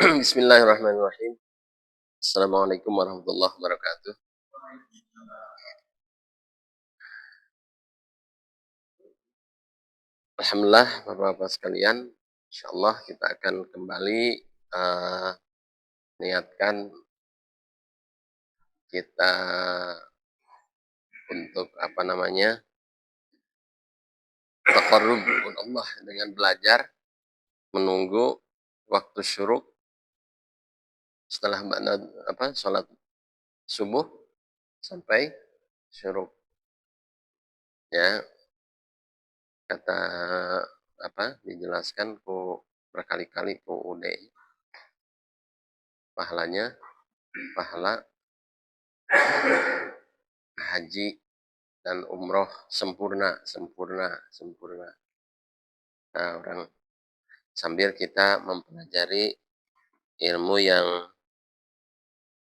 Bismillahirrahmanirrahim. Assalamualaikum warahmatullahi wabarakatuh. Alhamdulillah, Bapak-Bapak sekalian, insyaallah kita akan kembali niatkan kita untuk taqarrub kepada Allah dengan belajar menunggu waktu syuruk setelah salat subuh sampai syuruk. Ya, kata dijelaskan berkali-kali UD pahalanya pahala haji dan umroh sempurna. Nah, sambil kita mempelajari ilmu yang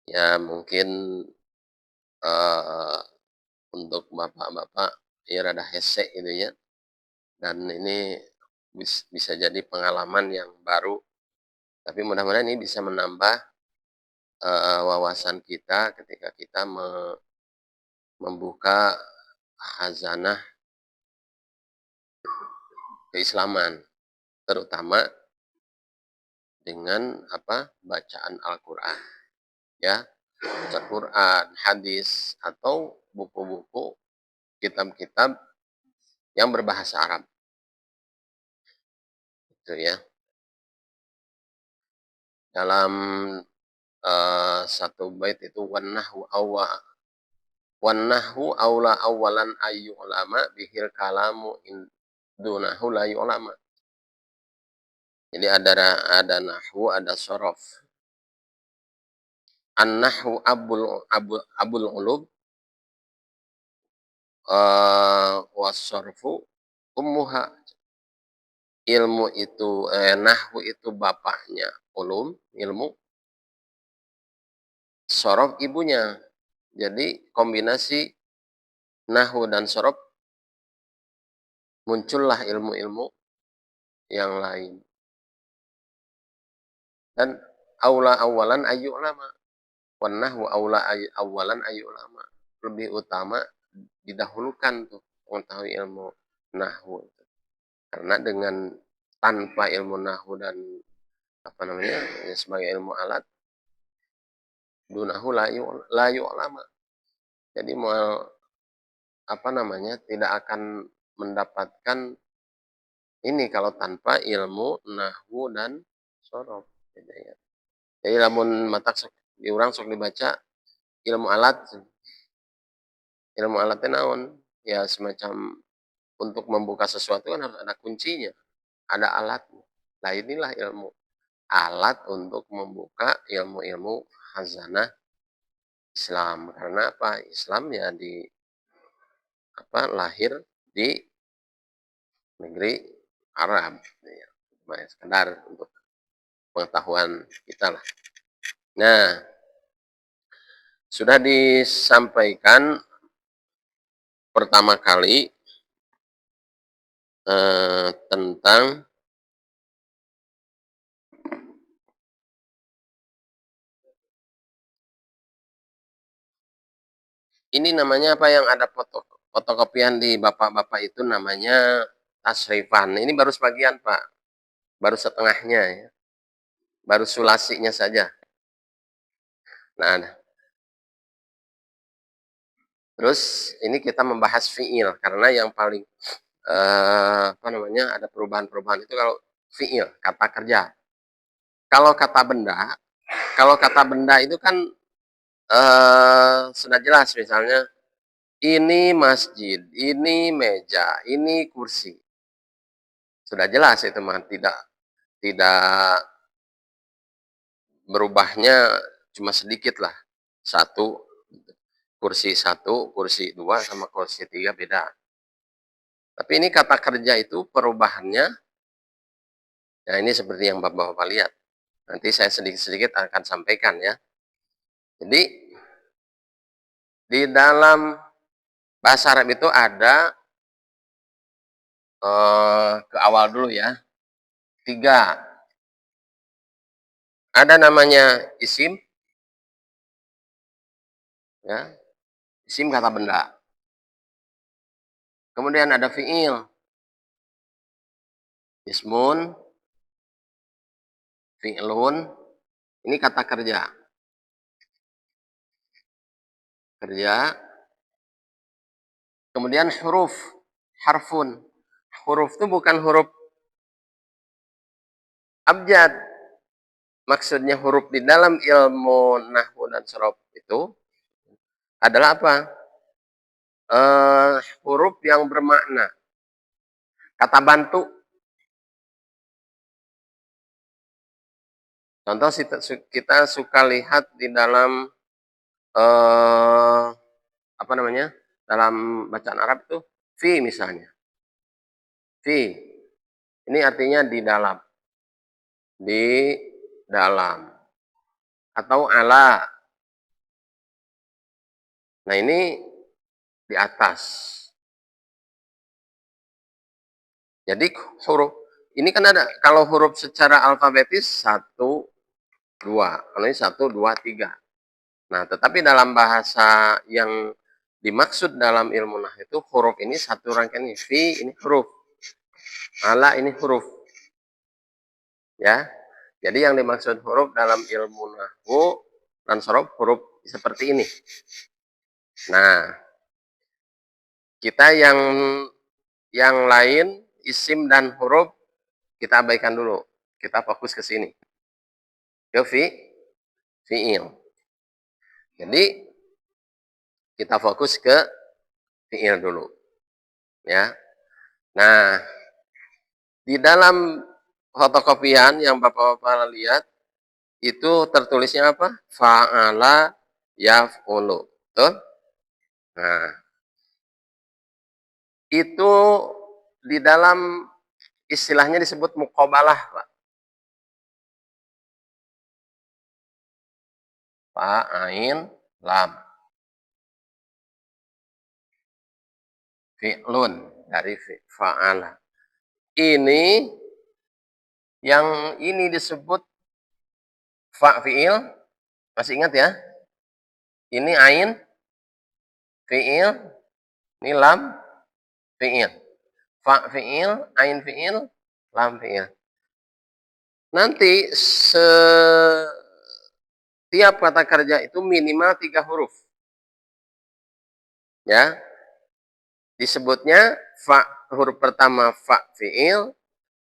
ya mungkin untuk bapak-bapak ya rada hese gitu ya. Dan ini bisa jadi pengalaman yang baru. Tapi mudah-mudahan ini bisa menambah wawasan kita ketika kita membuka khazanah keislaman, terutama dengan bacaan Al-Qur'an, ya. Baca Quran, hadis atau buku-buku kitab-kitab yang berbahasa Arab. Itu ya. Dalam satu bait itu wannahu aula awalan ayyu ulama bihil kalamu dunahu la ulama. Jadi ada nahwu, ada sorof. An-nahwu abul ulub was-sorfu ummuha. Ilmu itu nahwu itu bapaknya ulum, ilmu. Sorof ibunya. Jadi kombinasi nahwu dan sorof muncullah ilmu-ilmu yang lain. Dan awalan ayu ulama. Wannahu awalan ayu ulama. Lebih utama didahulukan tuh mengetahui ilmu nahwu. Karena dengan tanpa ilmu nahwu dan sebagai ilmu alat dunahu layu ulama. Jadi tidak akan mendapatkan ini kalau tanpa ilmu nahwu dan sorof. Jadi lamun matak diurang sok dibaca ilmu alatnya naon? Ya semacam untuk membuka sesuatu kan harus ada kuncinya, ada alatnya. Nah inilah ilmu alat untuk membuka ilmu-ilmu khazanah Islam. Karena Islam ya lahir di negeri Arab. Ya. Sekedar untuk pengetahuan kita lah. Nah, sudah disampaikan pertama kali tentang ini namanya yang ada fotokopian di bapak-bapak itu namanya tasrifan. Ini baru sebagian Pak, baru setengahnya ya, baru sulasinya saja. Nah, terus ini kita membahas fiil karena yang paling ada perubahan-perubahan itu kalau fiil, kata kerja. Kalau kata benda itu kan sudah jelas misalnya ini masjid, ini meja, ini kursi. Sudah jelas itu mah tidak berubahnya cuma sedikit lah. Kursi 2 sama kursi 3 beda. Tapi ini kata kerja itu perubahannya, ya ini seperti yang Bapak-Bapak lihat. Nanti saya sedikit-sedikit akan sampaikan ya. Jadi, di dalam bahasa Arab itu ada, ke awal dulu ya, 3. Ada namanya isim, ya, isim kata benda. Kemudian ada fi'il, ismun, fi'lun, ini kata kerja. Kerja. Kemudian huruf, harfun. Huruf itu bukan huruf abjad. Maksudnya huruf di dalam ilmu nahwu dan sorof itu adalah apa? Huruf yang bermakna. Kata bantu. Contoh kita suka lihat di dalam apa namanya? Dalam bacaan Arab itu fi misalnya. Fi. Ini artinya di dalam. Di dalam. Atau ala. Nah, ini di atas. Jadi huruf ini kan ada kalau huruf secara alfabetis 1, 2. Kalau ini 1, 2, 3. Nah, tetapi dalam bahasa yang dimaksud dalam ilmu nahwu itu huruf ini satu rangkaian ini. Fi ini huruf. Ala ini huruf. Ya. Jadi yang dimaksud huruf dalam ilmu nahwu dan sorof huruf seperti ini. Nah, kita yang lain isim dan huruf kita abaikan dulu. Kita fokus ke sini. Ke fi'il. Jadi kita fokus ke fi'il dulu. Ya. Nah, di dalam fotokopian yang Bapak-bapak lihat itu tertulisnya apa? Fa'ala yaf'ulu. Betul? Nah, itu di dalam istilahnya disebut muqabalah, Pak. Fa, ain, lam. Fi'lun dari fa'ala. Ini yang ini disebut fa fi'il. Masih ingat ya? Ini ain fi'il, ini lam fi'il. Fa fi'il, ain fi'il, lam fi'il. Nanti setiap kata kerja itu minimal 3 huruf. Ya. Disebutnya fa, huruf pertama fa fi'il,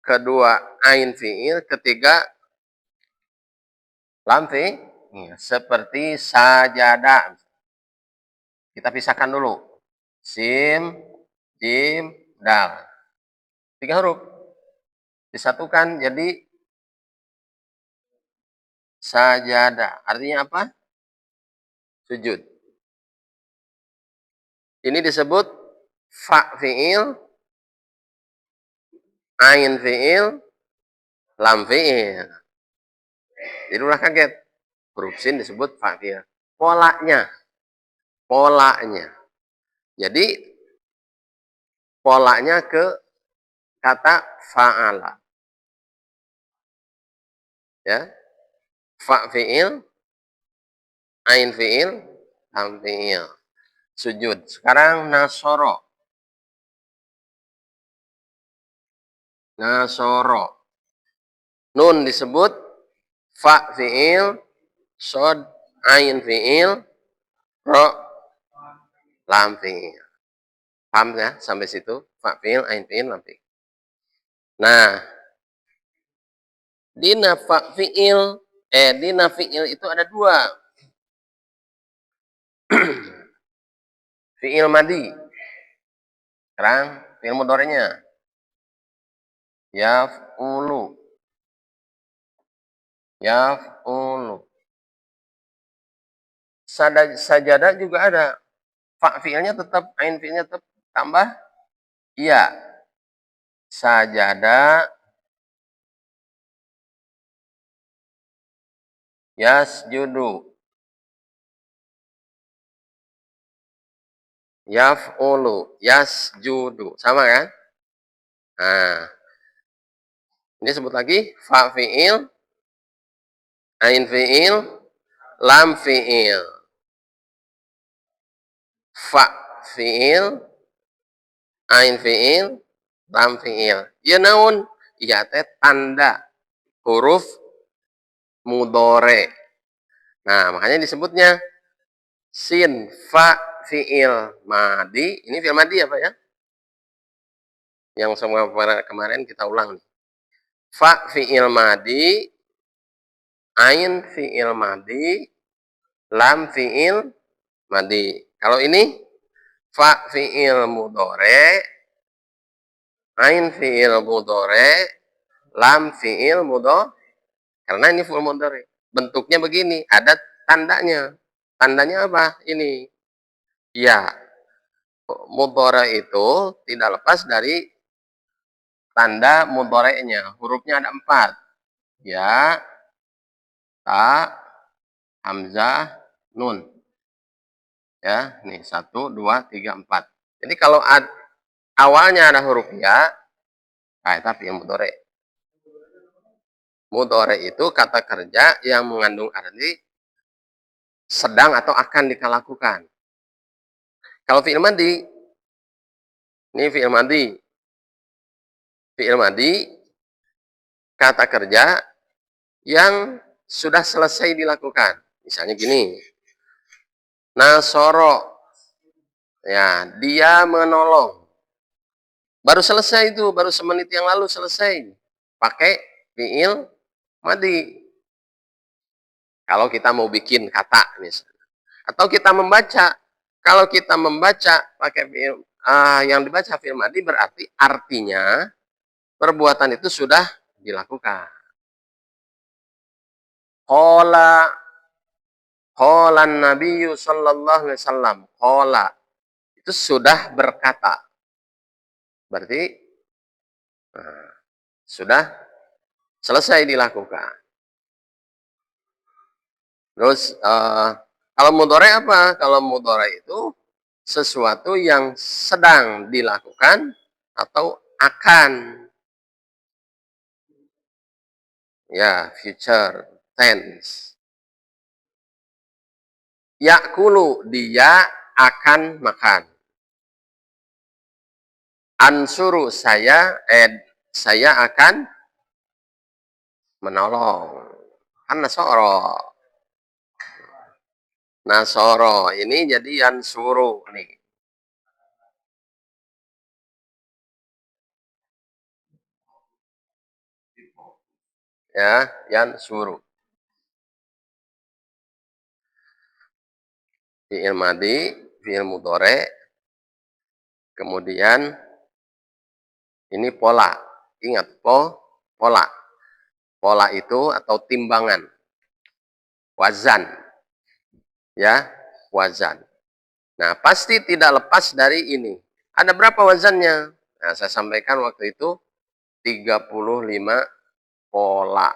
kedua ain fi'il, ketiga lam fi'il. Seperti sajada. Kita pisahkan dulu. Sim, jim, dal. 3 huruf. Disatukan jadi sajada. Artinya apa? Sujud. Ini disebut fa fi'il, ain fi'il, lam fi'il. Jadi udah kaget. Huruf sin disebut fa fi'il. Polanya. Jadi polanya ke kata fa'ala. Ya. Fa fi'il, ain fi'il, lam fi'il. Sujud. Sekarang nasoro. Nasoro. Nun disebut fa fi'il, sod, ain fi'il, ro, lam fi'il. Paham ya sampai situ? Fa fi'il, ain fi'il, lam fi'il. Nah, dina fa fi'il, dina fi'il itu ada 2. Fi'il madi. Sekarang fi'il mudhari'nya. Yaf'ulu. Yaf'ulu. Sajadah juga ada. Fa fi'ilnya tetap, ain fi'ilnya tetap tambah iya. Sajada yasjudu. Yaf'ulu, yasjudu. Sama kan? Nah, ini sebut lagi fa fi'il, Ain fi'il, lam fi'il, fa fi'il, ain fi'il, lam fi'il. Ya naon? Iya teh tanda huruf mudore. Nah, makanya disebutnya sin fa fi'il madi. Ini fi'il madi apa ya? Yang semua kemarin kita ulang. Fa fi'il madi, ain fi'il madi, lam fi'il madi. Kalau ini fa fi'il mudore, ain fi'il mudore, lam fi'il mudore. Karena ini full mudore. Bentuknya begini, ada tandanya. Tandanya apa? Ini. Ya, mudore itu tidak lepas dari tanda mudorenya. Hurufnya ada 4. Ya, ta, hamzah, nun. Ya, nih 1, 2, 3, 4. Jadi kalau awalnya ada huruf ya, tapi yang mudore. Mudore itu kata kerja yang mengandung arti sedang atau akan dikalakukan. Kalau fi'il madi, ini fi'il madi. Fi'il madi, kata kerja yang sudah selesai dilakukan. Misalnya gini, nasoro, ya dia menolong. Baru selesai itu, baru semenit yang lalu selesai. Pakai fi'il madi. Kalau kita mau bikin kata misalnya. Atau kita membaca. Kalau kita membaca pakai fi'il yang dibaca fi'il madi berarti artinya perbuatan itu sudah dilakukan. Qala Nabiyyu sallallahu alaihi wasallam. Qala itu sudah berkata. Berarti sudah selesai dilakukan. Terus kalau mudhari apa? Kalau mudhari itu sesuatu yang sedang dilakukan atau akan. Ya, future tense. Yakulu, dia akan makan. Ansuru, saya akan menolong. Kan nasoro. Nasoro, ini jadi yansuru nih. Ya, yansuru. Fi'il madi, fi'il mudhari, kemudian ini pola. Ingat, pola. Pola itu atau timbangan. Wazan. Ya, wazan. Nah, pasti tidak lepas dari ini. Ada berapa wazannya? Nah, saya sampaikan waktu itu 35 pola.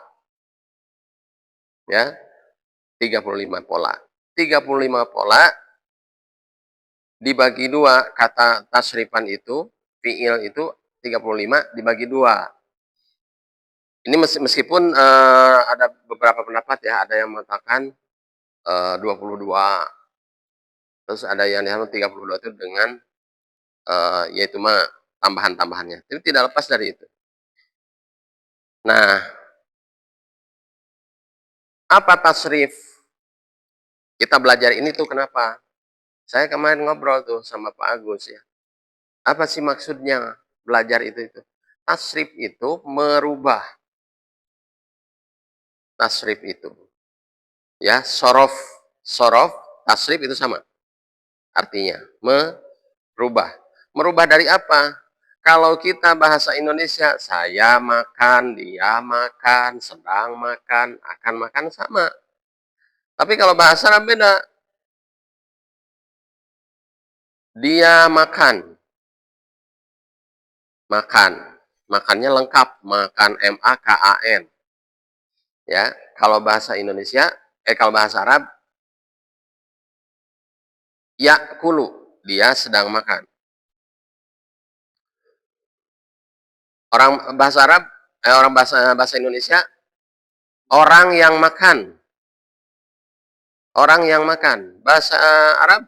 Ya, 35 pola. 35 pola dibagi 2, kata tasrifan itu, fi'il itu 35 dibagi 2. Ini meskipun ada beberapa pendapat ya, ada yang mengatakan 22, terus ada yang 32 itu dengan yaitu mah tambahan-tambahannya. Itu tidak lepas dari itu. Nah, apa tasrif? Kita belajar ini tuh kenapa? Saya kemarin ngobrol tuh sama Pak Agus ya. Apa sih maksudnya belajar itu? Tasrif itu merubah. Tasrif itu. Ya, sorof, tasrif itu sama. Artinya, merubah. Merubah dari apa? Kalau kita bahasa Indonesia, saya makan, dia makan, sedang makan, akan makan sama. Tapi kalau bahasa Arab beda. Dia makan. Makan. Makannya lengkap. Makan M-A-K-A-N. Ya, kalau bahasa Indonesia, kalau bahasa Arab, yakulu, dia sedang makan. Orang bahasa Arab, orang bahasa Indonesia, Orang yang makan. Orang yang makan. Bahasa Arab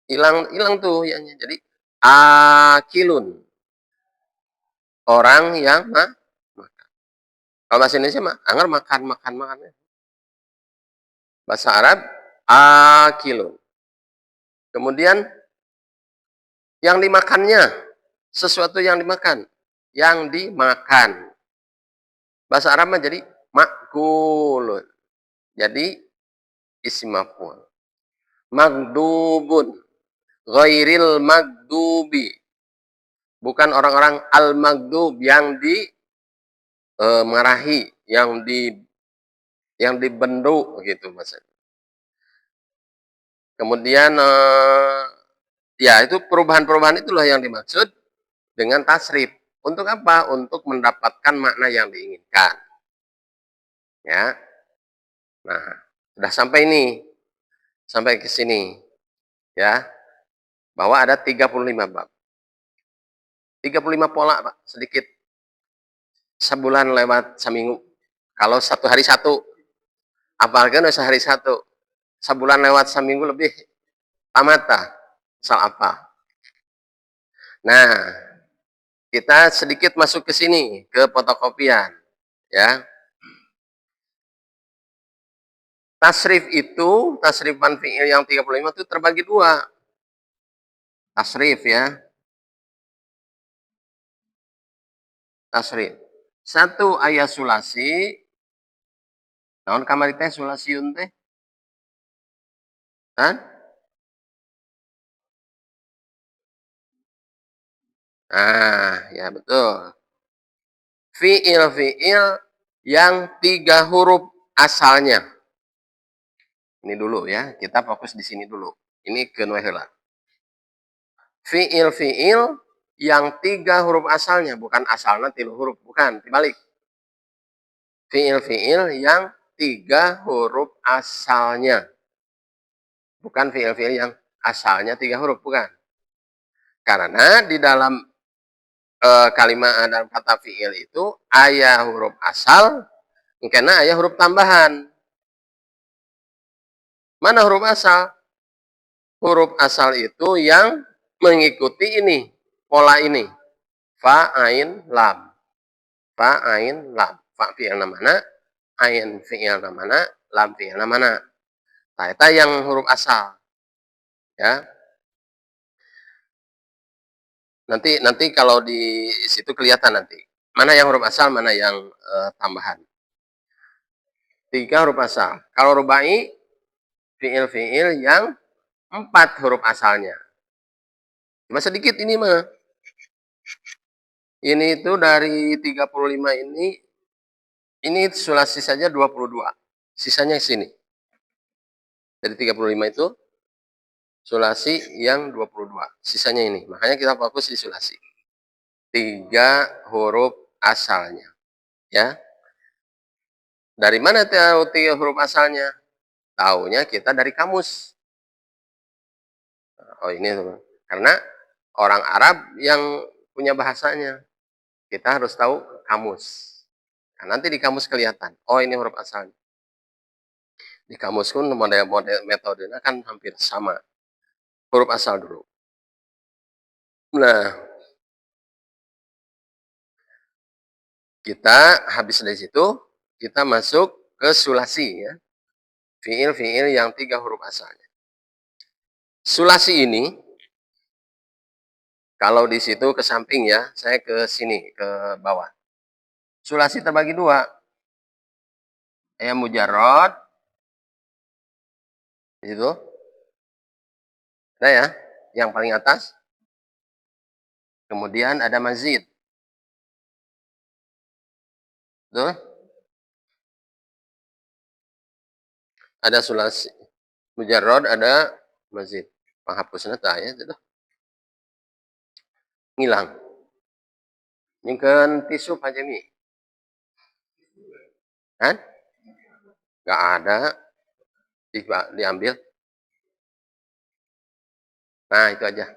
hilang hilang tuh ya. Jadi akilun. Orang yang makan. Kalau bahasa Indonesia mah anger makan makan makan. Bahasa Arab akilun. Kemudian yang dimakannya, sesuatu yang dimakan, yang dimakan. Bahasa Arab mah jadi makulun. Jadi isim maf'ul. Magdubun, ghairil magdubi. Bukan orang-orang al-magdub yang marahi, yang dibendu gitu maksudnya. Kemudian ya itu perubahan-perubahan itulah yang dimaksud dengan tasrif. Untuk apa? Untuk mendapatkan makna yang diinginkan. Ya. Nah, sudah sampai ini. Sampai ke sini. Ya. Bahwa ada 35 bab. 35 pola, Pak. Sedikit. Sebulan lewat seminggu. Kalau satu hari satu. Apalagi sehari satu. Sebulan lewat seminggu lebih. Tamata. Soal apa? Nah, kita sedikit masuk ke sini. Ke fotokopian. Ya. Tasrif itu, tasrifan fi'il yang 35 itu terbagi dua. Tasrif ya. Tasrif. Satu ayat sulasi. Naon kamari teh sulasiun teh? Hah? Ah, ya betul. Fi'il yang 3 huruf asalnya. Ini dulu ya, kita fokus di sini dulu. Ini ke heula. Fi'il yang 3 huruf asalnya, bukan asalnya 3 huruf, bukan, dibalik. Fi'il yang 3 huruf asalnya. Bukan fi'il yang asalnya 3 huruf, bukan. Karena di dalam kalimat dalam kata fi'il itu ayah huruf asal, karena ayah huruf tambahan. Mana huruf asal? Huruf asal itu yang mengikuti ini, pola ini. Fa, ain, lam. Fa, ain, lam. Fa fi'il namana, ain fi'il namana, lam fi'il namana. Nah, itu yang huruf asal. Ya. Nanti kalau di situ kelihatan nanti. Mana yang huruf asal, mana yang tambahan. 3 huruf asal. Kalau rubai, fi'il yang 4 huruf asalnya. Cuma sedikit ini mah. Ini itu dari 35 ini sulasi saja 22. Sisanya sini. Dari 35 itu sulasi yang 22. Sisanya ini. Makanya kita fokus di sulasi. 3 huruf asalnya. Ya. Dari mana tahu 3 huruf asalnya? Taunya kita dari kamus. Oh ini teman. Karena orang Arab yang punya bahasanya. Kita harus tahu kamus. Nah, nanti di kamus kelihatan. Oh ini huruf asalnya. Di kamus pun model metodenya kan hampir sama. Huruf asal dulu. Nah, kita habis dari situ, kita masuk ke sulasi ya. Fi'il yang 3 huruf asalnya. Sulasi ini, kalau di situ ke samping ya, saya ke sini, ke bawah. Sulasi terbagi 2. Ya mujarrad. Di situ. Ada ya, yang paling atas. Kemudian ada mazid. Betul? Ada sulasi. Mujarrad, ada mazid. Penghapusnya tak ya, itu ngilang. Nyingkeun tisu Pak Jemi. Kan? Gak ada. Diambil. Nah, itu aja.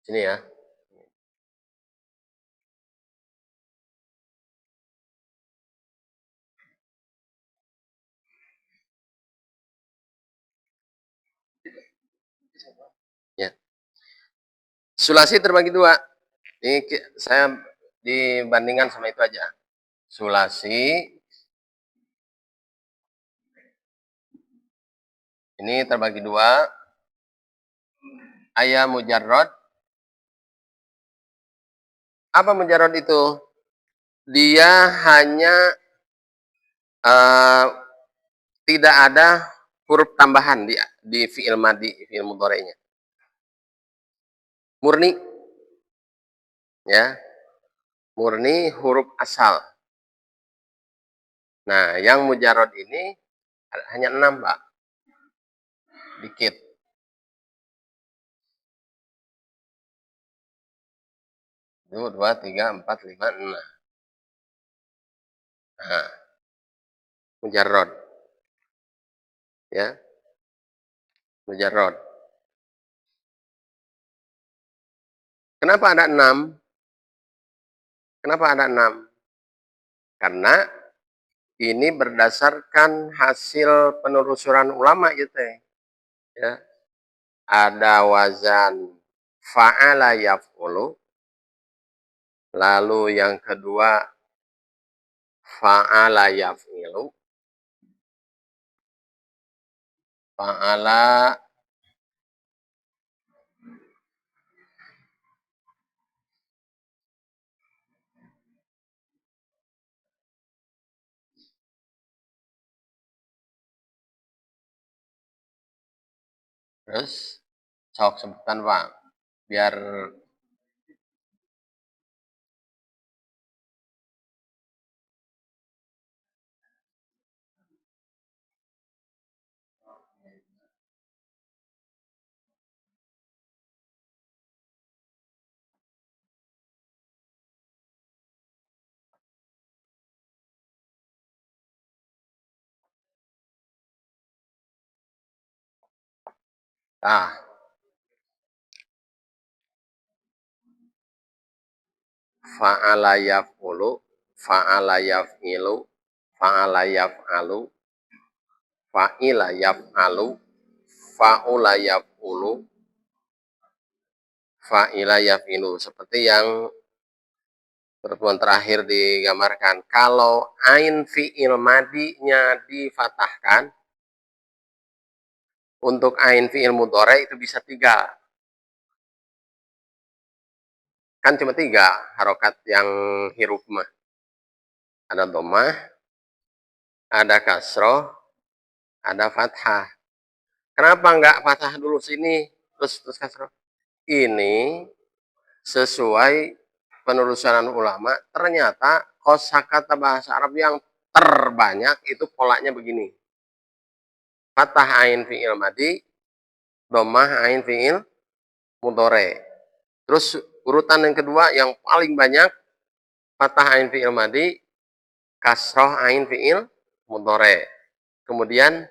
Sini ya. Ya. Sulasi terbagi dua. Ini saya dibandingkan sama itu aja. Sulasi ini terbagi dua. Ayah mujarrod. Apa mujarrod itu? Dia hanya uh, tidak ada huruf tambahan di fi'il madi, fi'il mudhari'nya. Murni. Ya. Murni huruf asal. Nah, yang mujarrod ini hanya 6, Pak. Dikit. Itu 2, 3, 4, 5, 6. Nah, mujarrod. Ya. Mujarrod. Kenapa ada 6? Kenapa ada 6? Karena ini berdasarkan hasil penelusuran ulama gitu ya. Ada wazan fa'ala yaf'ulu. Lalu yang kedua fa'ala yaf'ilu. Fa'ala terus sok sebutan Pak biar fa'ala yaf'ulu, fa'ala yaf'ilu, fa'ala yaf'alu, fa'ila yaf'alu, fa'ula yaf'ulu, fa'ila yaf'ilu. Seperti yang pertemuan terakhir digambarkan. Kalau ain fi'il madinya difatahkan, untuk ain fi'il mudhari itu bisa 3. Kan cuma 3 harokat yang huruf mah. Ada dhammah, ada kasroh, ada fathah. Kenapa enggak fathah dulu sini, terus kasroh? Ini sesuai penelusuran ulama, ternyata kosakata bahasa Arab yang terbanyak itu polanya begini. Fathah ain fi'il madi, dhammah ain fi'il mudhari. Terus urutan yang kedua yang paling banyak fathah ain fi'il madi, kasroh ain fi'il mudhari. Kemudian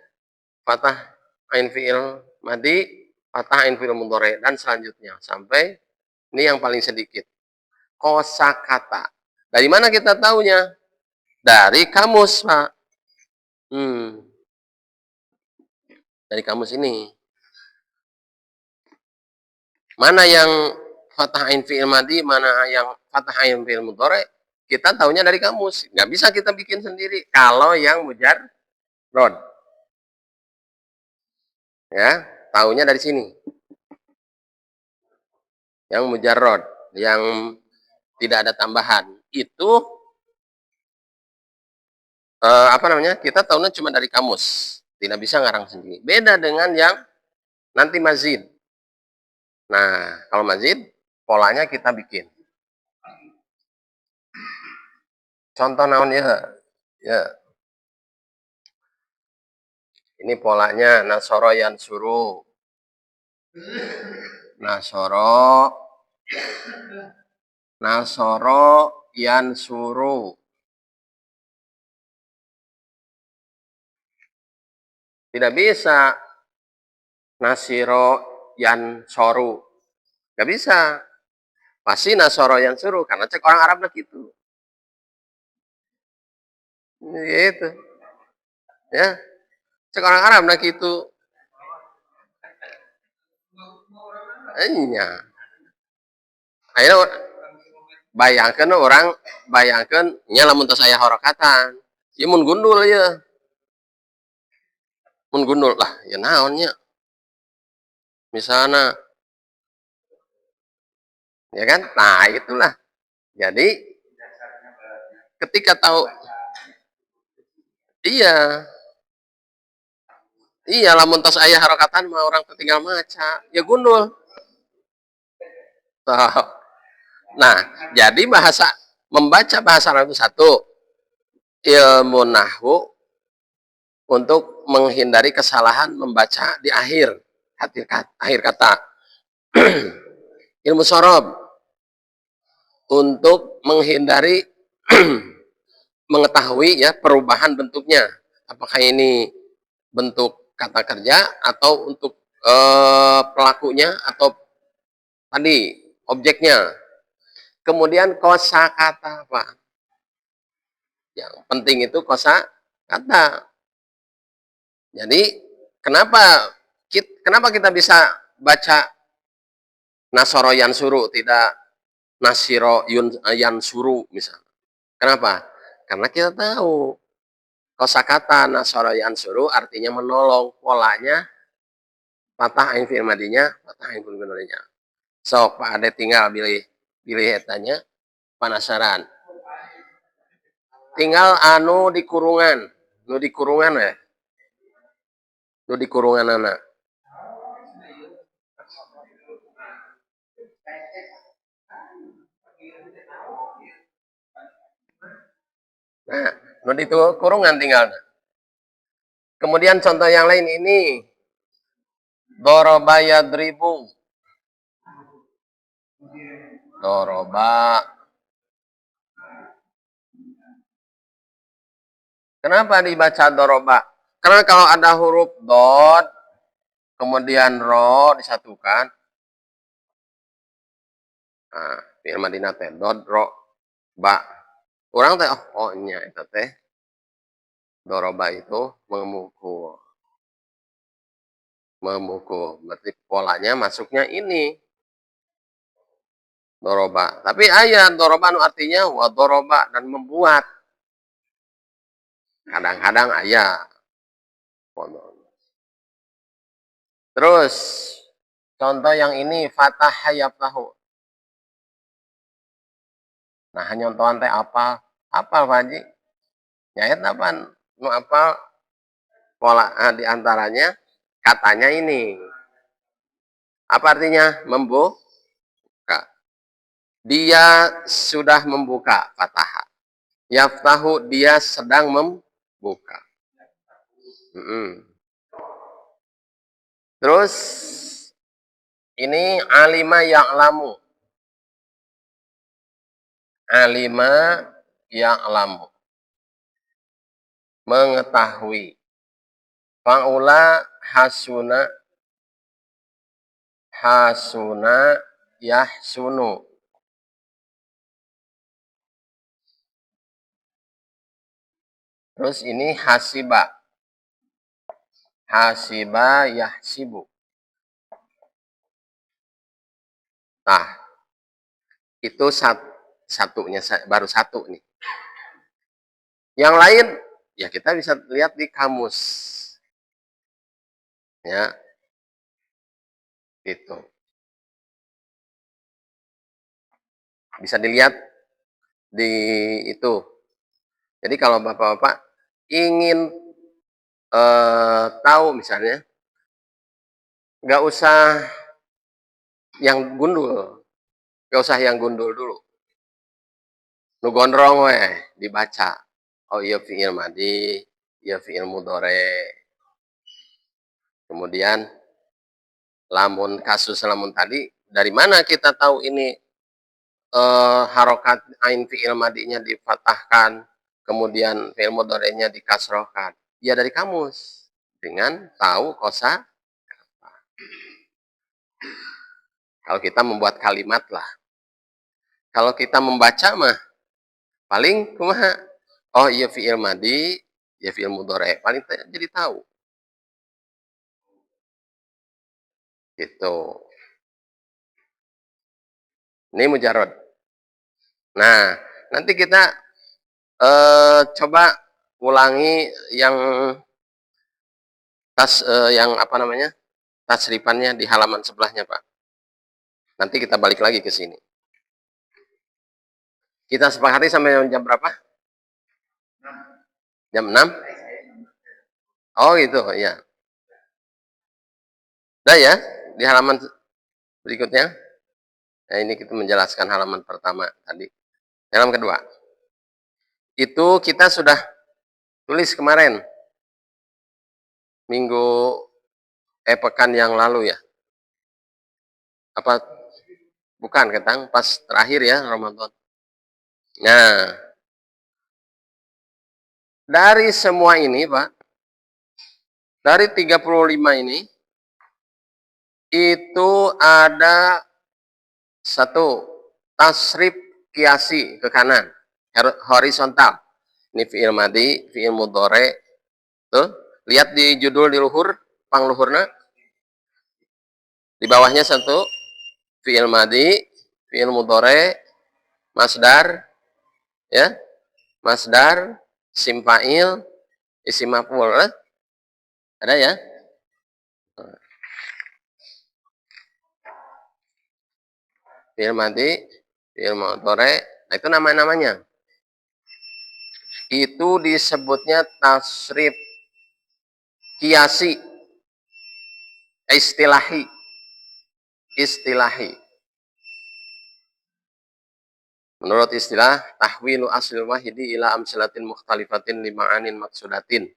fathah ain fi'il madi, fathah ain fi'il mudhari dan selanjutnya sampai ini yang paling sedikit. Kosakata. Dari mana kita tahunya? Dari kamus, Pak. Dari kamus ini. Mana yang fathah ain fi'il madi, mana yang fathah ain fi'il mudhari? Kita tahunya dari kamus. Nggak bisa kita bikin sendiri. Kalau yang mujarrod. Ya, tahunya dari sini. Yang mujarrod, yang tidak ada tambahan. Itu apa namanya? Kita tahunya cuma dari kamus. Tidak bisa ngarang sendiri. Beda dengan yang nanti mazid. Nah, kalau mazid, polanya kita bikin. Contoh naon ya. Ya. Ini polanya nasoro yansuru. Nasoro Nasoro yansuru. Tidak bisa nasiro yansoru. Gak bisa. Pasti nasoro yang suruh, karena cek orang Arab lah gitu. Gitu. Ya, cek orang Arab lah gitu. Iya. Akhirnya bayangkan nya lamun tos aya harokatan. Ya mun gundul ya. Mun gundul lah, ya naonnya. Misalnya, ya kan? Nah, itulah. Jadi ketika tahu iya, iya lamun tos aya harokatan mah orang tinggal maca, ya gundul. Nah, jadi membaca bahasa Arab itu satu, ilmu nahwu untuk menghindari kesalahan membaca di akhir kata. Ilmu sorob untuk menghindari mengetahui ya perubahan bentuknya. Apakah ini bentuk kata kerja atau untuk pelakunya atau tadi objeknya. Kemudian kosakata, Pak. Yang penting itu kosakata. Jadi kenapa kita bisa baca nasoro yansuru tidak nasiro yansuru misalnya? Kenapa? Karena kita tahu kosakata nasoro yansuru artinya menolong, polanya patah ain fi'il madinya, patah ain fi'il madinya. Sok Pak Ade tinggal pilih etanya penasaran. Tinggal anu di kurungan, ya. Nu di kurungan anak. Nah, nu di kurungan tinggal. Kemudian contoh yang lain ini doroba yadribu. Doroba. Kenapa dibaca doroba? Karena kalau ada huruf dot, kemudian ro disatukan. Nah, fi'il madinah teh dot ro ba. Orang teh oh nya itu teh doroba itu memukul. Memukul. Berarti polanya masuknya ini. Doroba. Tapi ayat doroba artinya wadoroba dan membuat. Kadang-kadang ayat. Terus contoh yang ini fatah yaftahu. Nah, nyontohan teh apa? Apa Pak Haji? Nyayat apa? Nu apa? Pola di antaranya katanya ini. Apa artinya? Membuka. Dia sudah membuka fatah. Yaftahu dia sedang membuka. Terus ini alima ya'lamu. Alima ya'lamu. Mengetahui. Fa'ula hasuna yahsunu. Terus ini hasiba. Hasiba yahsibu. Nah, itu satunya baru satu nih. Yang lain ya kita bisa lihat di kamus. Ya. Itu. Bisa dilihat di itu. Jadi kalau Bapak-bapak ingin tahu misalnya nggak usah yang gundul. Nggak usah yang gundul dulu. Nu gondrong weh dibaca. Oh iya fi'il madi, iya fi'il mudhore. Kemudian lamun tadi dari mana kita tahu ini harokat ain fi'il madinya difatahkan, kemudian fi'il mudhorenya dikasrohkan? Ya dari kamus dengan tahu kosa. Kalau kita membuat kalimat lah. Kalau kita membaca mah paling kumaha? Oh iya fi'il madi, ya fi'il mudhari. Paling jadi tahu. Gitu. Ini mujarad. Nah, nanti kita coba ulangi yang yang apa namanya? Tasrifannya di halaman sebelahnya, Pak. Nanti kita balik lagi ke sini. Kita sepakati sampai jam berapa? Jam 6? Oh gitu, ya. Udah ya, di halaman berikutnya. Nah, ini kita menjelaskan halaman pertama tadi. Halaman kedua. Itu kita sudah tulis kemarin. Pekan yang lalu ya. Apa bukan, Ketang? Pas terakhir ya Ramadan. Nah, dari semua ini, Pak, dari 35 ini, itu ada satu tasrif kiasi ke kanan, horizontal. Ini fi'il madi, fi'il mudhari. Tuh, lihat di judul di luhur, pangluhurna. Di bawahnya satu, fi'il madi, fi'il mudhari, masdar, ya, masdar, isim fa'il, isim maf'ul. Ada ya? Fi'il madi, fi'il mudhari. Nah, itu nama-namanya. Itu disebutnya tasrif kiasi, istilahi. Menurut istilah tahwilu aslil wahidi ila amsalatin mukhtalifatin lima'anin maksudatin.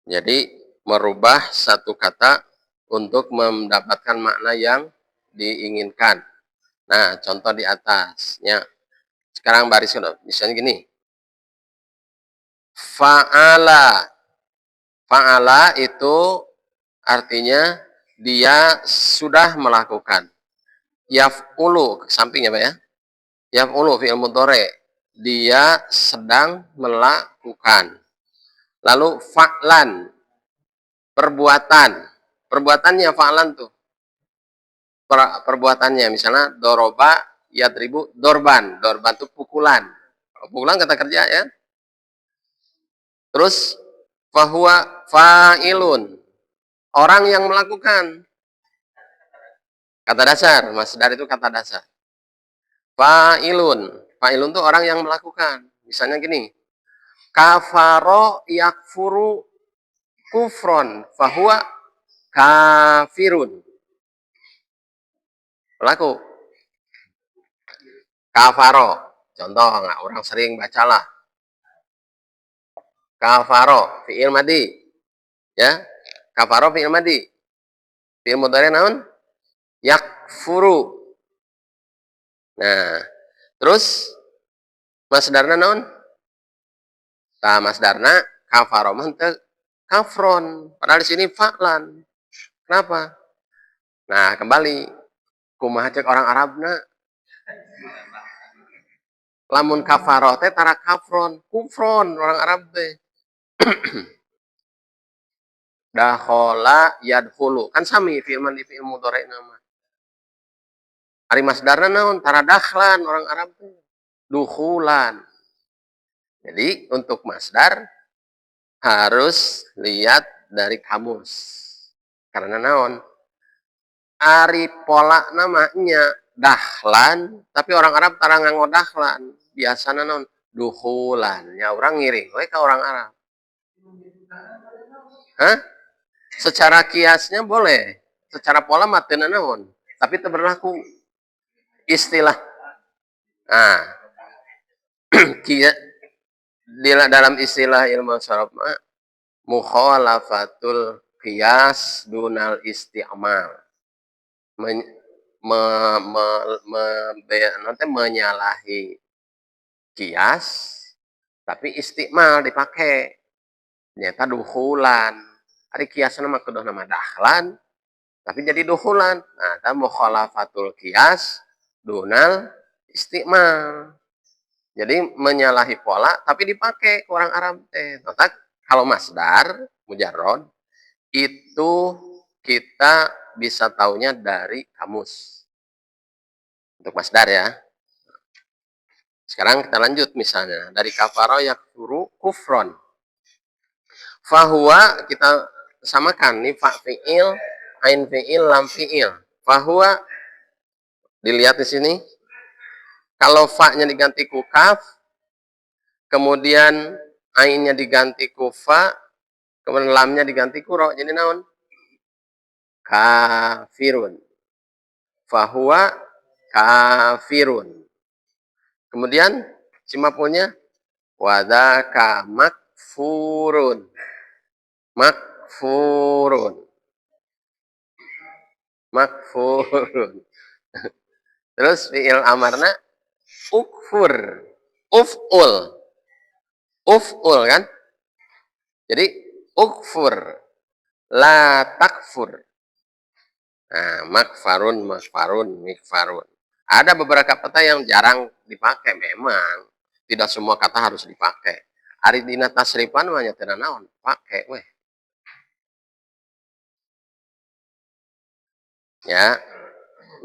Jadi merubah satu kata untuk mendapatkan makna yang diinginkan. Nah, contoh di atasnya. Sekarang baris kedua. Misalnya gini. Fa'ala. Fa'ala itu artinya dia sudah melakukan. Yaf'ulu, sampingnya Pak ya. Yaf'ulu fi'il mudhari. Dia sedang melakukan. Lalu fa'lan, perbuatan. Perbuatannya fa'lan tuh. Perbuatannya misalnya doroba yadribu dorban. Dorban itu pukulan. Pukulan kata kerja ya. Terus fahuwa fa'ilun. Orang yang melakukan. Kata dasar, masdar itu kata dasar. Fa'ilun. Fa'ilun itu orang yang melakukan. Misalnya gini. Kafaro yakfuru kufron. Fahuwa kafirun. Pelaku. Kafaro. Contoh, nggak orang sering bacalah. Kafaro. Fi'il madi. Ya. Kafaro fi'il madi. Fi'il mudhari naon? Yakfuru. Nah, terus masdarna naon? Tah masdarna kafaro mah teu kafron. Padahal di sini fa'lan. Kenapa? Nah, kembali kumaha cek orang Arabna. Lamun kafaro teh tara kafron, kufron orang Arab teh. Dakhola yadkhulu. Kan sami firman di fi'il mudhari nama. Ari masdarna naon? Tara dakhlan orang Arab teh. Dukhulan. Jadi untuk masdar harus lihat dari kamus. Karena naon? Ari pola namanya dahlan, tapi orang Arab tara nganggo dahlan. Biasana naon? Dukhulan. Ya orang ngiring we ka orang Arab. Hah? Secara kiasnya boleh. Secara pola matena naon? Tapi itu berlaku istilah. Nah, dalam istilah ilmu saraf mukhalafatul qiyas dunal isti'mal. Nanti menyalahi kias tapi istiqmal dipakai ternyata duhulan. Ari kiasna mah kudu nama dahlan Tapi jadi duhulan. Nah, ta mukhalafatul qiyas dunal istimal. Jadi menyalahi pola tapi dipakai ke orang Arab teh. Maka kalau masdar mujarrad itu kita bisa taunya dari kamus. Untuk masdar ya. Sekarang kita lanjut misalnya dari kafara yakfuru kufron. Fahuwa kita samakan nih fa fiil, ain fiil, lam fiil. Fahuwa dilihat di sini. Kalau fa-nya diganti ku kaf, kemudian ainnya diganti ku fa, kemudian lamnya diganti ku ro. Jadi naon? Kafirun. Fahuwa kafirun. Kemudian si maf'ulnya wadaka makfurun. Makfurun. Makfurun. Terus fi'il amarna ukfur. Uf'ul. Uf'ul kan? Jadi ukfur. La takfur. Nah, makfarun, makfarun, mikfarun. Ada beberapa kata yang jarang dipakai memang. Tidak semua kata harus dipakai. Ari dina tasrifan mah nya teu naon, pakai weh. Ya.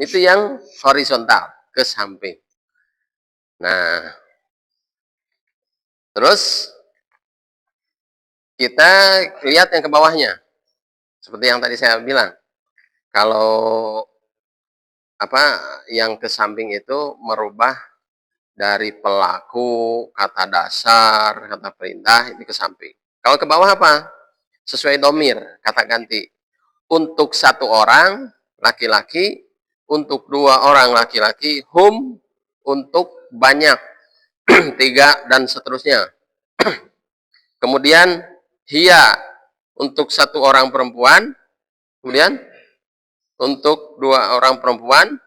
Itu yang horizontal, ke samping. Nah, terus kita lihat yang ke bawahnya. Seperti yang tadi saya bilang. Kalau apa yang ke samping itu merubah dari pelaku, kata dasar, kata perintah, ini ke samping. Kalau ke bawah apa? Sesuai domir, kata ganti. Untuk satu orang, laki-laki, untuk dua orang laki-laki, hum, untuk banyak, tiga, dan seterusnya. Kemudian, hia, untuk satu orang perempuan, kemudian, untuk dua orang perempuan,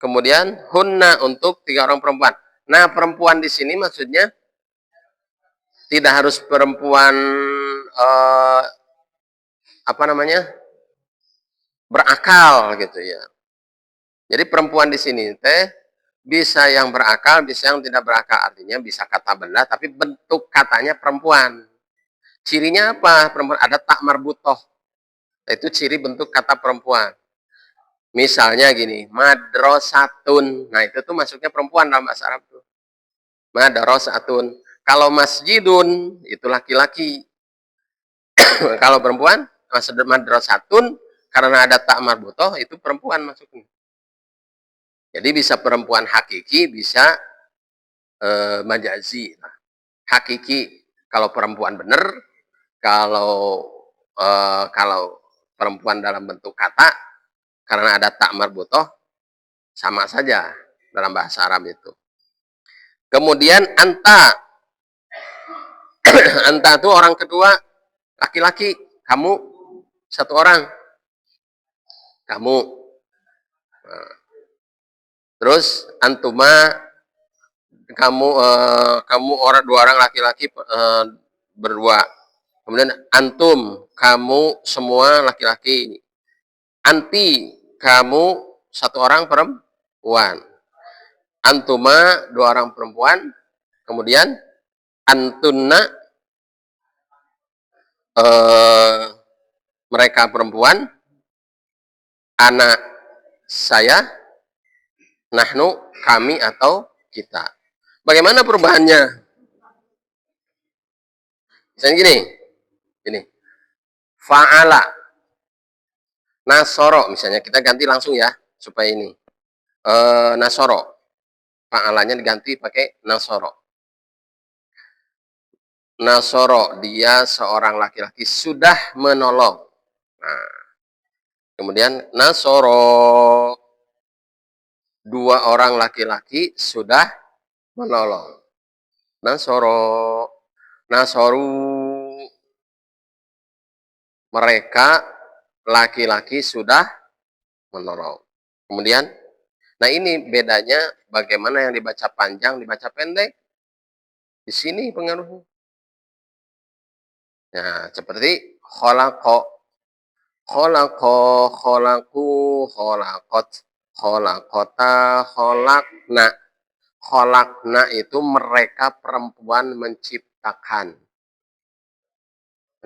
kemudian, hunna, untuk tiga orang perempuan. Nah, perempuan di sini maksudnya tidak harus perempuan apa namanya berakal gitu ya. Jadi perempuan di sini teh bisa yang berakal, bisa yang tidak berakal. Artinya bisa kata benda, tapi bentuk katanya perempuan. Cirinya apa? Perempuan ada tak marbutoh. Itu ciri bentuk kata perempuan. Misalnya gini, madrasatun. Nah itu tuh masuknya perempuan dalam bahasa Arab tuh. Madrasatun. Kalau masjidun itu laki-laki. Kalau perempuan, madrasatun karena ada tak marbutoh itu perempuan masuknya. Jadi bisa perempuan hakiki, bisa majazi. Nah, hakiki kalau perempuan benar, kalau kalau perempuan dalam bentuk kata karena ada tak marbutoh sama saja dalam bahasa Arab itu. Kemudian anta, anta itu orang kedua laki-laki, kamu satu orang, kamu. Nah, terus antuma kamu orang dua orang laki-laki berdua. Kemudian antum, kamu semua laki-laki. Anti, kamu satu orang perempuan. Antuma, dua orang perempuan. Kemudian antunna, mereka perempuan. Anak, saya. Nahnu, kami atau kita. Bagaimana perubahannya? Misalnya gini. Fa'ala, nasoro, misalnya kita ganti langsung ya, supaya ini. Nasoro, fa'alanya diganti pakai nasoro. Nasoro, dia seorang laki-laki sudah menolong. Nah, kemudian nasoro, dua orang laki-laki sudah menolong. Nasoro, nasoru, mereka laki-laki sudah menolong. Kemudian, nah ini bedanya bagaimana yang dibaca panjang, dibaca pendek. Di sini pengaruhnya. Nah, seperti kholako. Khalaqa, khalaqu, khalaqat, khalaqata, khalaqna. Khalaqna itu mereka perempuan menciptakan.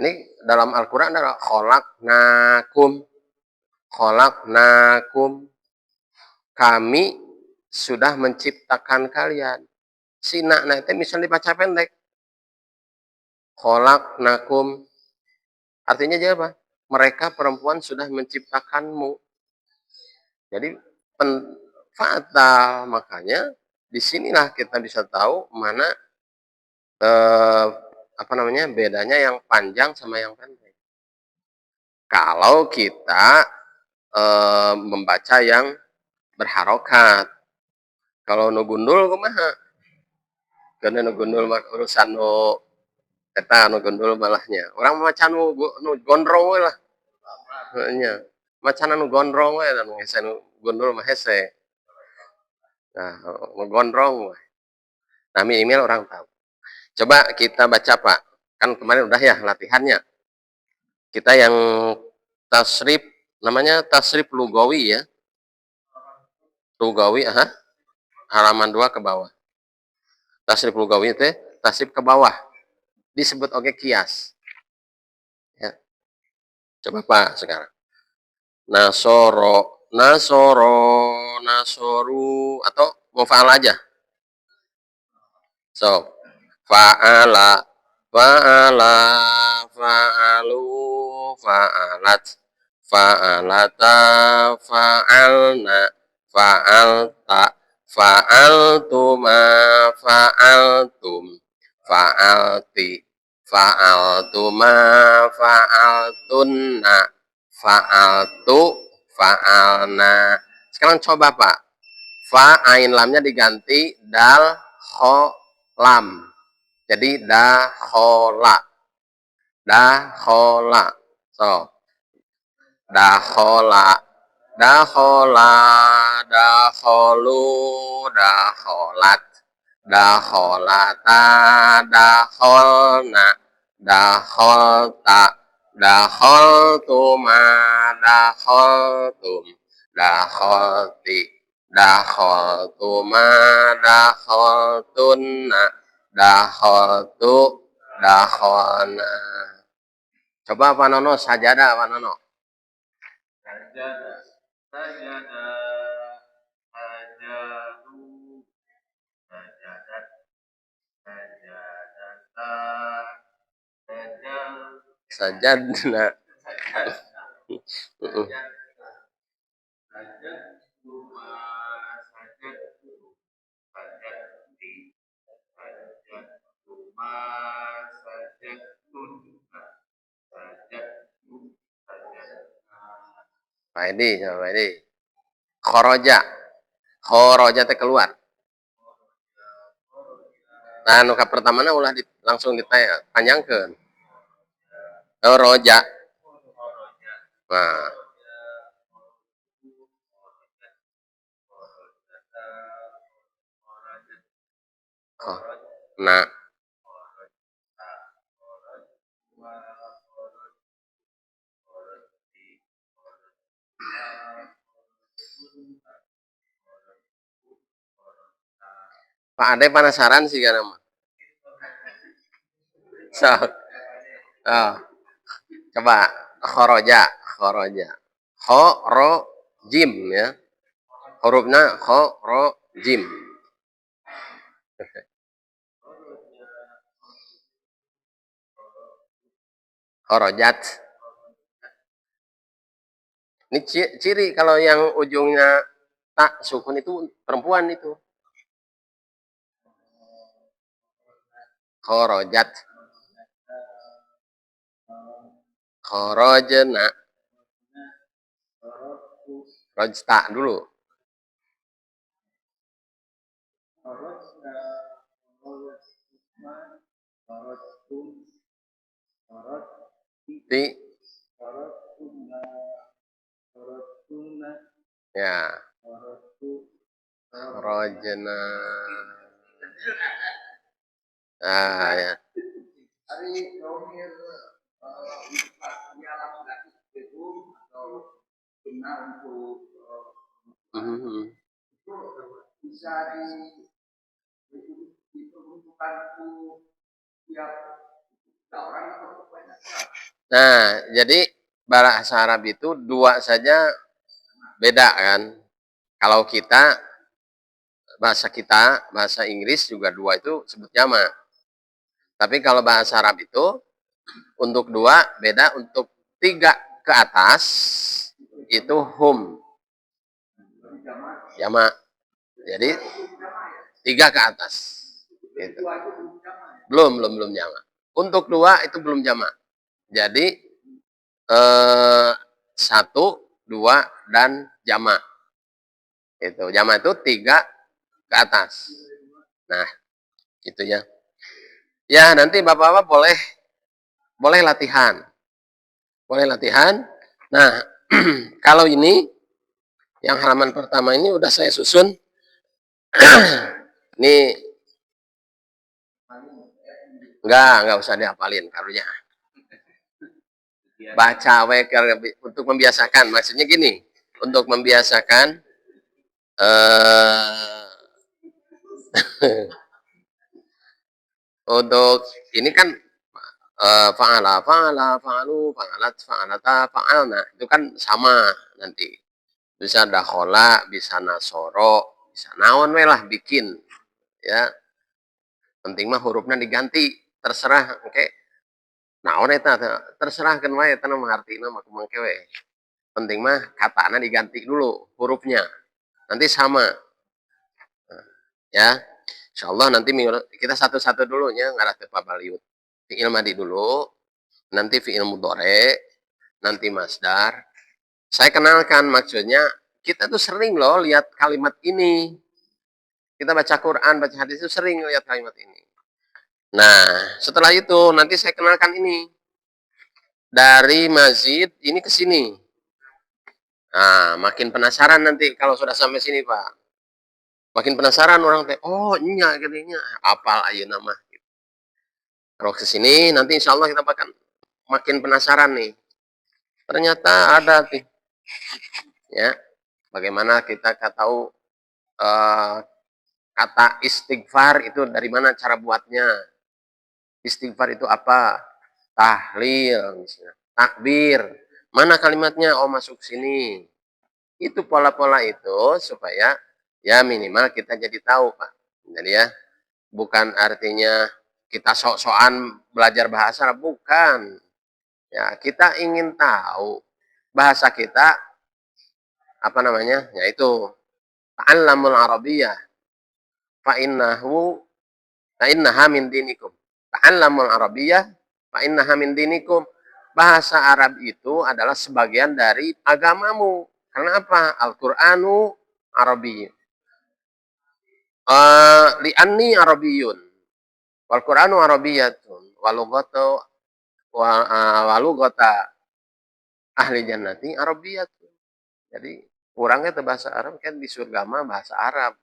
Ini dalam Al-Quran adalah khalaqnakum, khalaqnakum. Kami sudah menciptakan kalian. Si nakna itu misalnya dibaca pendek. Khalaqnakum. Artinya dia apa? Mereka perempuan sudah menciptakanmu. Jadi fatal, makanya disinilah kita bisa tahu mana apa namanya bedanya yang panjang sama yang pendek. Kalau kita membaca yang berharokat, kalau nu gundul kumaha? Karena nu gundul mah urusan nu eta nu gundul malahnya. Orang maca nu gondrong we lah. Nya. Macana nu gondrong we nu hese nu gundul mah hese. Nah, nu gondrong we. Nah, email orang tahu. Coba kita baca, Pak. Kan kemarin udah ya latihannya. Kita yang tasrif, namanya tasrif lugawi ya. Lugawi, halaman 2 ke bawah. Tasrif lugawi itu tasrif ke bawah. Disebut oke kias. Ya. Coba Pak sekarang. Nasoro, nasoro, nasoru, atau mau faal aja. So, fa'ala, fa'ala, fa'alu, fa'alat, fa'alata, fa'alna, fa'alta, fa'altuma, fa'altum, fa'alti, fa'altuma, fa'altunna, fa'altu, fa'alna. Sekarang coba Pak. Fa ain lamnya diganti dal kho lam. Jadi dakhola. Dakhola. So, dakhola. Dakhola, dakholu, dakholat. Dakholata, dakholna. Dakholta, dakholtuma, dakholtum. Dakholti, dakholtuma, dakholtunna. Dakholtu, dakholna. Coba Pak Nono, sajadah Pak Nono. Sajadah, sajadah, sajadu, sajadat, sajadata, sajadna. Pak Edi, coba Pak Edi. Khoroja. Khoroja teh keluar. Nah, nuka pertamana ulah langsung ditanya, panjangkeun. Khoroja. Nah. Oh, nah. Pak Ade penasaran sih kan mah. So, oh, coba khoroja, khoroja. Jim ya. Hurufnya jim. Khorojat. Ini ciri kalau yang ujungnya tak sukun itu perempuan itu. Khorojat. Khorojena. Rojta dulu. Ti. Ya. Rojena. Ah ya. Mhm. Nah, jadi bahasa Arab itu dua saja beda kan. Kalau bahasa Inggris juga dua itu sebut jamak. Tapi kalau bahasa Arab itu untuk dua beda, untuk tiga ke atas itu hum jamak. Jadi tiga ke atas. Gitu. Belum jamak. Untuk dua itu belum jamak. Jadi satu, dua, dan jamak. Itu jamak itu tiga ke atas. Nah, gitu ya. Ya, nanti Bapak-bapak boleh latihan. Boleh latihan. Nah, kalau ini yang halaman pertama ini udah saya susun. Ini enggak usah dihafalin karunya. Baca untuk membiasakan. Maksudnya gini, untuk membiasakan untuk ini kan fa'alu, fa'alat, fa'alata, fa'alna. Itu kan sama nanti. Bisa dakhola, bisa nasoro, bisa naon we lah bikin. Ya. Penting mah hurufnya diganti. Terserah. Oke. Naon eta terserah kan wae eta mah artina mah kumangke we. Penting mah katana diganti dulu hurufnya. Nanti sama. Ya. Insyaallah nanti kita satu-satu dulu nya ngarah ke pabaliut. Fi'il madi dulu, nanti fi'il mudhari, nanti masdar. Saya kenalkan maksudnya kita tuh sering loh lihat kalimat ini. Kita baca Quran, baca hadis itu sering lihat kalimat ini. Nah, setelah itu nanti saya kenalkan ini. Dari mazid ini ke sini. Nah, makin penasaran nanti kalau sudah sampai sini, Pak. Makin penasaran orang teh, oh nya katanya, apal ayeuna mah. Kalau ke sini nanti insya Allah kita makin penasaran nih. Ternyata ada nih. Ya, bagaimana kita tahu kata istighfar itu dari mana cara buatnya? Istighfar itu apa? Tahlil, misalnya. Takbir. Mana kalimatnya? Oh masuk sini. Itu pola-pola itu supaya ya minimal kita jadi tahu, Pak. Jadi ya, bukan artinya kita sok-sokan belajar bahasa, bukan. Ya, kita ingin tahu bahasa kita apa namanya? Yaitu ta'allamul arabiyyah fa innaha min dinikum. Ta'allamul arabiyyah fa innaha min dinikum. Bahasa Arab itu adalah sebagian dari agamamu. Karena apa? Al-Qur'anu Arabiyyun. Li'anni Arabiyyun. Wal Qur'anu Arabiyyatun. Walugata ahli jannati Arabiyyatun. Jadi orangnya itu bahasa Arab kan di surga mah bahasa Arab.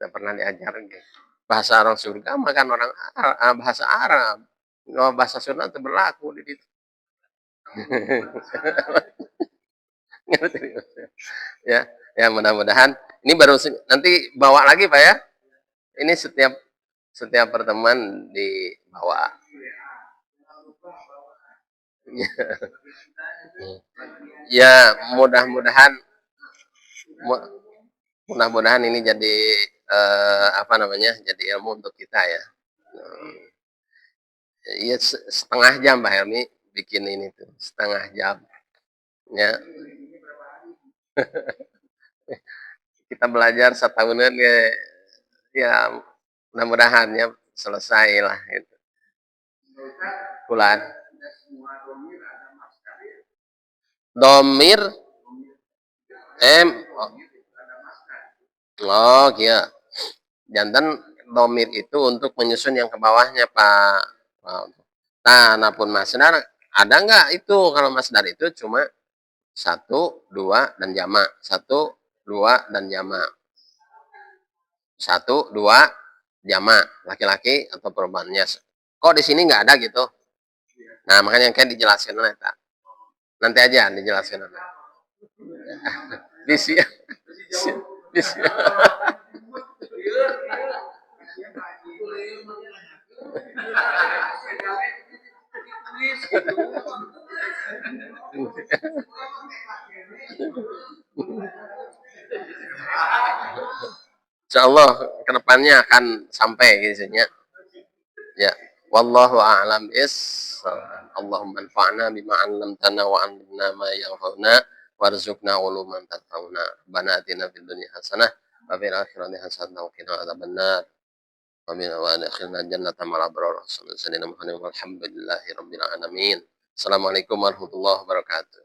Tidak pernah diajarin gitu. Bahasa orang surga mah kan orang bahasa Arab. Kalau bahasa Sunda itu berlaku di situ. Ya, ya mudah-mudahan ini baru nanti bawa lagi Pak ya. Ini setiap pertemuan dibawa. Ya, mudah-mudahan ini jadi apa namanya? Jadi ilmu untuk kita ya. Iya setengah jam Pak Helmi bikin ini tuh, setengah jam. Ya. Kita belajar setahunan ya mudah-mudahan ya selesai lah itu. Bulan. Domir M oh iya. Jantan domir itu untuk menyusun yang ke bawahnya Pak. Nah, napun masdar ada nggak itu? Kalau masdar itu cuma satu, dua, dan jamak. Satu, dua, dan jamak. Satu, dua, jamak. Laki-laki atau perempuannya. Kok di sini nggak ada gitu? Nah, makanya kayak dijelaskan nanti. Nanti aja dijelaskan nanti. Visi visi. Insyaallah ke depannya akan sampai gitu ya. Wallahu a'lam Allahumma anfa'na bima 'allamtana wa 'allimna ma yanfa'una warzuqna uluman tanfa'una. Rabbana atina fid dunya hasanah wa fil akhirati hasanah wa qina adzabannar. Amin wa adkhilna jannata ma'al abrar. Sallallahu alaihi walhamdulillahi rabbil alamin. Assalamualaikum warahmatullahi wabarakatuh.